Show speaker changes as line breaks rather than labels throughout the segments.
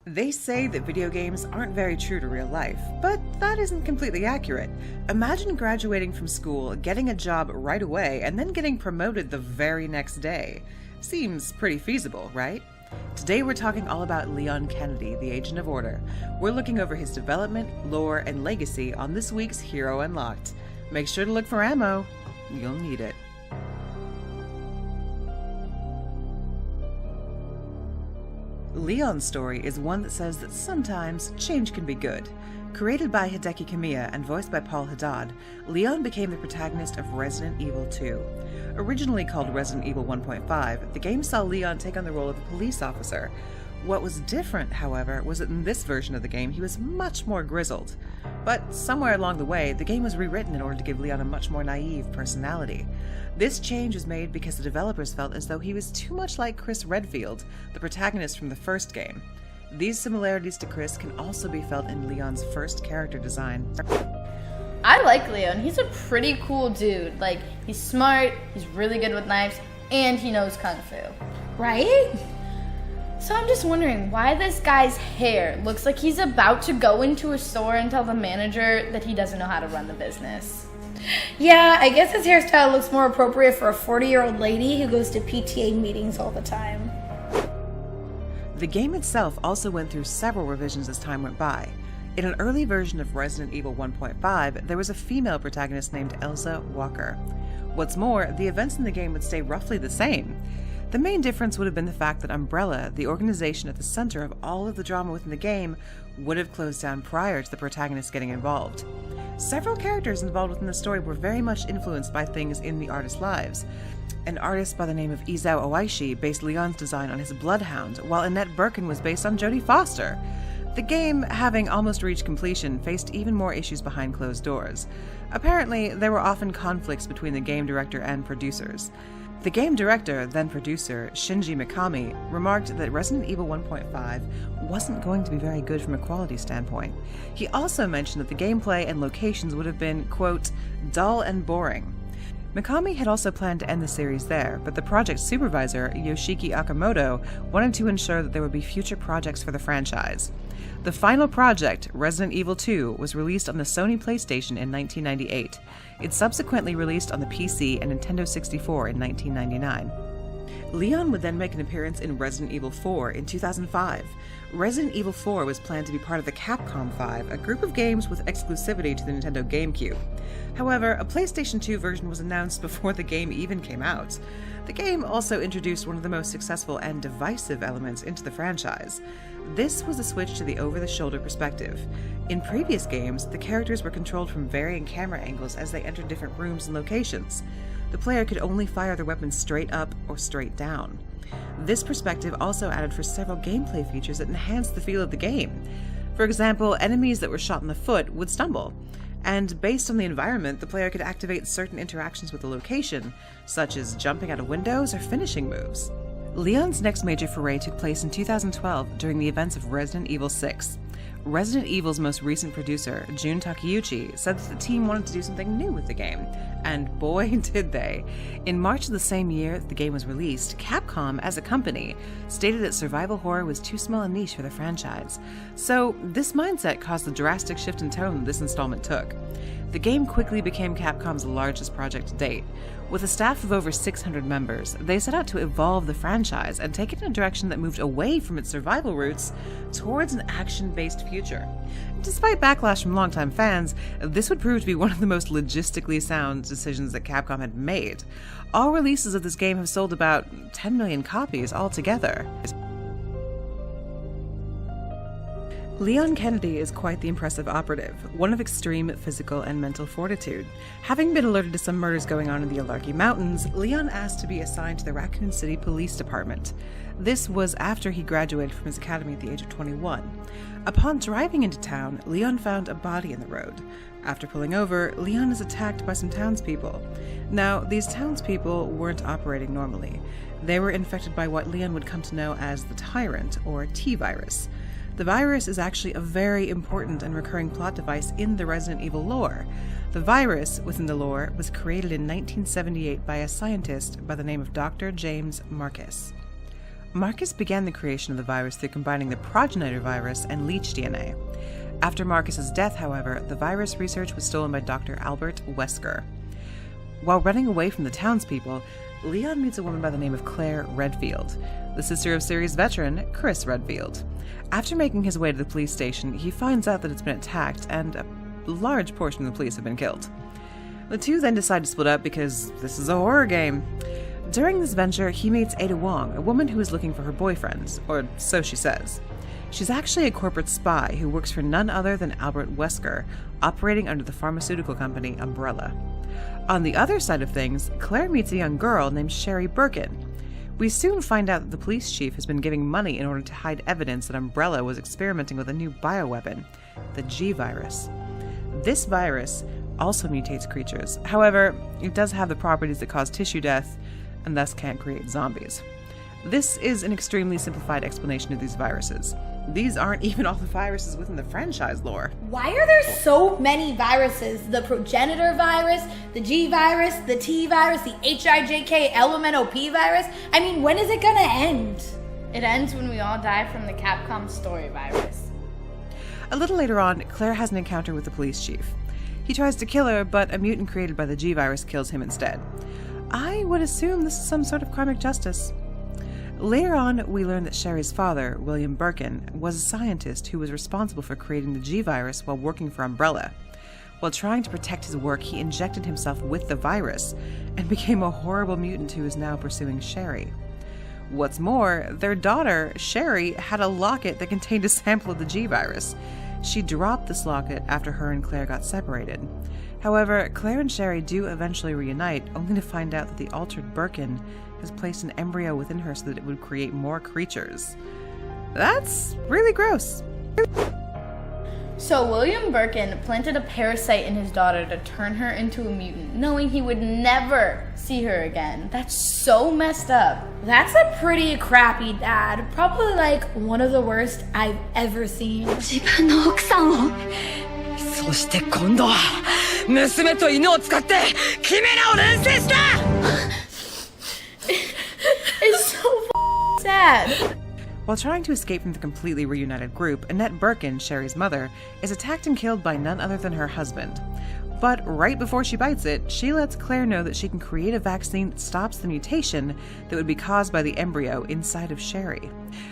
They say that video games aren't very true to real life, but that isn't completely accurate. Imagine graduating from school, getting a job right away, and then getting promoted the very next day. Seems pretty feasible, right? Today we're talking all about Leon Kennedy, the Agent of Order. We're looking over his development, lore, and legacy on this week's Hero Unlocked. Make sure to look for ammo. You'll need it. Leon's story is one that says that sometimes change can be good. Created by Hideki Kamiya and voiced by Paul Haddad, Leon became the protagonist of Resident Evil 2. Originally called Resident Evil 1.5, the game saw Leon take on the role of a police officer. What was different, however, was that in this version of the game he was much more grizzled. But somewhere along the way, the game was rewritten in order to give Leon a much more naive personality. This change was made because the developers felt as though he was too much like Chris Redfield, the protagonist from the first game. These similarities to Chris can also be felt in Leon's first character design.
I like Leon. He's a pretty cool dude. Like, he's smart, he's really good with knives, and he knows Kung Fu.
Right?
So I'm just wondering why this guy's hair looks like he's about to go into a store and tell the manager that he doesn't know how to run the business.
Yeah, I guess his hairstyle looks more appropriate for a 40-year-old lady who goes to PTA meetings all the time.
The game itself also went through several revisions as time went by. In an early version of Resident Evil 1.5, there was a female protagonist named Elsa Walker. What's more, the events in the game would stay roughly the same. The main difference would have been the fact that Umbrella, the organization at the center of all of the drama within the game, would have closed down prior to the protagonist getting involved. Several characters involved within the story were very much influenced by things in the artists' lives. An artist by the name of Isao Oishi based Leon's design on his Bloodhound, while Annette Birkin was based on Jodie Foster. The game, having almost reached completion, faced even more issues behind closed doors. Apparently, there were often conflicts between the game director and producers. The game director, then producer, Shinji Mikami, remarked that Resident Evil 1.5 wasn't going to be very good from a quality standpoint. He also mentioned that the gameplay and locations would have been, quote, dull and boring. Mikami had also planned to end the series there, but the project supervisor, Yoshiki Akamoto, wanted to ensure that there would be future projects for the franchise. The final project, Resident Evil 2, was released on the Sony PlayStation in 1998. It subsequently released on the PC and Nintendo 64 in 1999. Leon would then make an appearance in Resident Evil 4 in 2005. Resident Evil 4 was planned to be part of the Capcom 5, a group of games with exclusivity to the Nintendo GameCube. However, a PlayStation 2 version was announced before the game even came out. The game also introduced one of the most successful and divisive elements into the franchise. This was a switch to the over-the-shoulder perspective. In previous games, the characters were controlled from varying camera angles as they entered different rooms and locations. The player could only fire their weapons straight up or straight down. This perspective also added for several gameplay features that enhanced the feel of the game. For example, enemies that were shot in the foot would stumble. And based on the environment, the player could activate certain interactions with the location, such as jumping out of windows or finishing moves. Leon's next major foray took place in 2012 during the events of Resident Evil 6. Resident Evil's most recent producer, Jun Takeuchi, said that the team wanted to do something new with the game, and boy did they. In March of the same year that the game was released, Capcom, as a company, stated that survival horror was too small a niche for the franchise. So this mindset caused the drastic shift in tone this installment took. The game quickly became Capcom's largest project to date. With a staff of over 600 members, they set out to evolve the franchise and take it in a direction that moved away from its survival roots towards an action-based future. Despite backlash from longtime fans, this would prove to be one of the most logistically sound decisions that Capcom had made. All releases of this game have sold about 10 million copies altogether. Leon Kennedy is quite the impressive operative, one of extreme physical and mental fortitude. Having been alerted to some murders going on in the Alarky Mountains, Leon asked to be assigned to the Raccoon City Police Department. This was after he graduated from his academy at the age of 21. Upon driving into town, Leon found a body in the road. After pulling over, Leon is attacked by some townspeople. Now, these townspeople weren't operating normally. They were infected by what Leon would come to know as the Tyrant, or T-Virus. The virus is actually a very important and recurring plot device in the Resident Evil lore. The virus within the lore was created in 1978 by a scientist by the name of Dr. James Marcus. Marcus began the creation of the virus through combining the progenitor virus and leech DNA. After Marcus's death, however, the virus research was stolen by Dr. Albert Wesker. While running away from the townspeople, Leon meets a woman by the name of Claire Redfield, the sister of series veteran Chris Redfield. After making his way to the police station, he finds out that it's been attacked and a large portion of the police have been killed. The two then decide to split up because this is a horror game. During this venture, he meets Ada Wong, a woman who is looking for her boyfriend, or so she says. She's actually a corporate spy who works for none other than Albert Wesker, operating under the pharmaceutical company Umbrella. On the other side of things, Claire meets a young girl named Sherry Birkin. We soon find out that the police chief has been giving money in order to hide evidence that Umbrella was experimenting with a new bioweapon, the G-Virus. This virus also mutates creatures. However, it does have the properties that cause tissue death, and thus can't create zombies. This is an extremely simplified explanation of these viruses. These aren't even all the viruses within the franchise lore.
Why are there so many viruses? The progenitor virus, the G virus, the T virus, the HIJK LMNOP virus? I mean, when is it gonna end?
It ends when we all die from the Capcom story virus.
A little later on, Claire has an encounter with the police chief. He tries to kill her, but a mutant created by the G-Virus kills him instead. I would assume this is some sort of karmic justice. Later on, we learn that Sherry's father, William Birkin, was a scientist who was responsible for creating the G-Virus while working for Umbrella. While trying to protect his work, he injected himself with the virus and became a horrible mutant who is now pursuing Sherry. What's more, their daughter, Sherry, had a locket that contained a sample of the G-Virus. She dropped this locket after her and Claire got separated. However, Claire and Sherry do eventually reunite, only to find out that the altered Birkin has placed an embryo within her so that it would create more creatures. That's really gross.
So William Birkin planted a parasite in his daughter to turn her into a mutant, knowing he would never see her again. That's so messed up.
That's a pretty crappy dad. Probably like one of the worst I've ever seen.
自分の奥さんをそして今度は娘と犬を使ってキメラを連成した
It's so sad.
While trying to escape from the completely reunited group, Annette Birkin, Sherry's mother, is attacked and killed by none other than her husband. But right before she bites it, she lets Claire know that she can create a vaccine that stops the mutation that would be caused by the embryo inside of Sherry.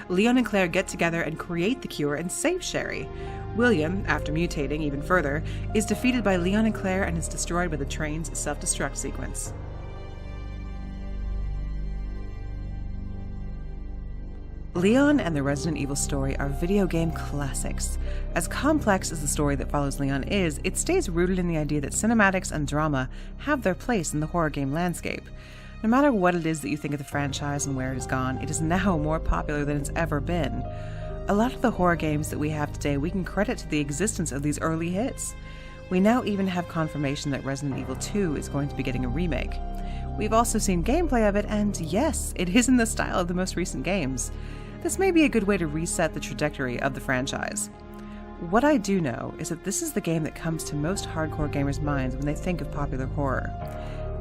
Leon and Claire get together and create the cure and save Sherry. William, after mutating even further, is defeated by Leon and Claire and is destroyed by the train's self-destruct sequence. Leon and the Resident Evil story are video game classics. As complex as the story that follows Leon is, it stays rooted in the idea that cinematics and drama have their place in the horror game landscape. No matter what it is that you think of the franchise and where it has gone, it is now more popular than it's ever been. A lot of the horror games that we have today we can credit to the existence of these early hits. We now even have confirmation that Resident Evil 2 is going to be getting a remake. We've also seen gameplay of it, and yes, it is in the style of the most recent games. This may be a good way to reset the trajectory of the franchise. What I do know is that this is the game that comes to most hardcore gamers' minds when they think of popular horror.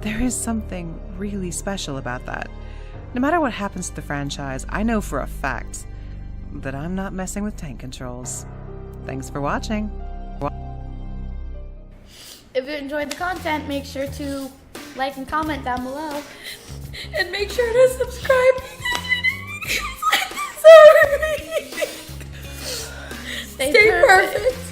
There is something really special about that. No matter what happens to the franchise, I know for a fact that I'm not messing with tank controls. Thanks for watching.
If you enjoyed the content, make sure to like and comment down below.
And make sure to subscribe.
Stay
Stay perfect.